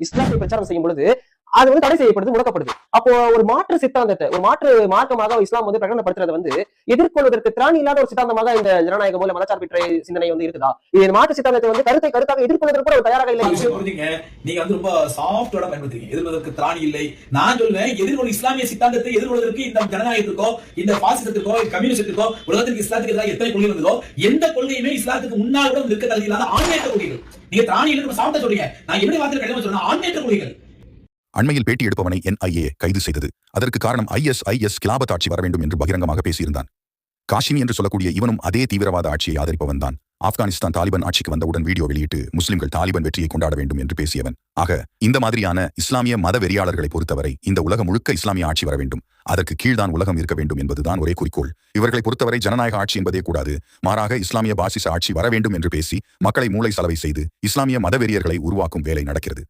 இஸ்லாத்தை பிரச்சாரம் செய்யும் பொழுது அது வந்து தடை செய்யப்படுது, முடக்கப்படுது. அப்போ ஒரு மாற்று சித்தாந்தத்தை, ஒரு மாற்று மார்க்கமாக இஸ்லாம் வந்து பிரகடனப்படுத்துறது வந்து எதிர்கொள்வதற்கு திராணி இல்லாத ஒரு சித்தாந்தமாக இந்த ஜனநாயக மூல மதச்சார்பற்ற சிந்தனை வந்து இருக்குதா? இது மாற்று சித்தாந்தத்தை வந்து கருத்தாக எதிர்கொள்வதற்கு கூட தயாராக இல்லை. நீங்க வந்து ரொம்ப சாஃப்டோட பயன்படுத்துறீங்க. எதிர்கொள்வதற்கு திராணி இல்லை. நான் சொல்றேன், எதிர்கொள் இஸ்லாமிய சித்தாந்தத்தை எதிர்கொள்வதற்கு இந்த ஜனநாயகத்திற்கோ, இந்த பாசிசத்திற்கோ, கம்யூனிஸ்டுக்கோ, உலகத்திற்கு இஸ்லாத்துக்கு எதிராக எத்தனை கொள்கை வந்ததோ, எந்த கொள்கையுமே இஸ்லாத்துக்கு முன்னால் கூட நிற்க தகுதி இல்லாத ஆன்மீக கொள்கைகள். நீங்க திராணி இல்லை சாப்பிட்ட சொல்றீங்க. நான் எப்படி வார்த்தை கடிதம் சொல்றேன், ஆன்மீக கொள்கைகள். அண்மையில் பேட்டி எடுப்பவனை NIA கைது செய்தது. அதற்கு காரணம் ISIS கிலாபத் ஆட்சி வர வேண்டும் என்று பகிரங்கமாக பேசியிருந்தான். காஷிமி என்று சொல்லக்கூடிய இவனும் அதே தீவிரவாத ஆட்சியை ஆதரிப்பவன் தான். ஆப்கானிஸ்தான் தாலிபான் ஆட்சிக்கு வந்தவுடன் வீடியோ வெளியிட்டு முஸ்லிம்கள் தாலிபான் வெற்றியை கொண்டாட வேண்டும் என்று பேசியவன். ஆக இந்த மாதிரியான இஸ்லாமிய மத வெறியாளர்களை பொறுத்தவரை இந்த உலகம் முழுக்க இஸ்லாமிய ஆட்சி வர வேண்டும், அதற்கு கீழ்தான் உலகம் இருக்க வேண்டும் என்பதுதான் ஒரே குறிக்கோள். இவர்களை பொறுத்தவரை ஜனநாயக ஆட்சி என்பதே கூடாது, மாறாக இஸ்லாமிய பாசிச ஆட்சி வர வேண்டும் என்று பேசி மக்களை மூளை சலவை செய்து இஸ்லாமிய மத வெறியர்களை உருவாக்கும் வேலை நடக்கிறது.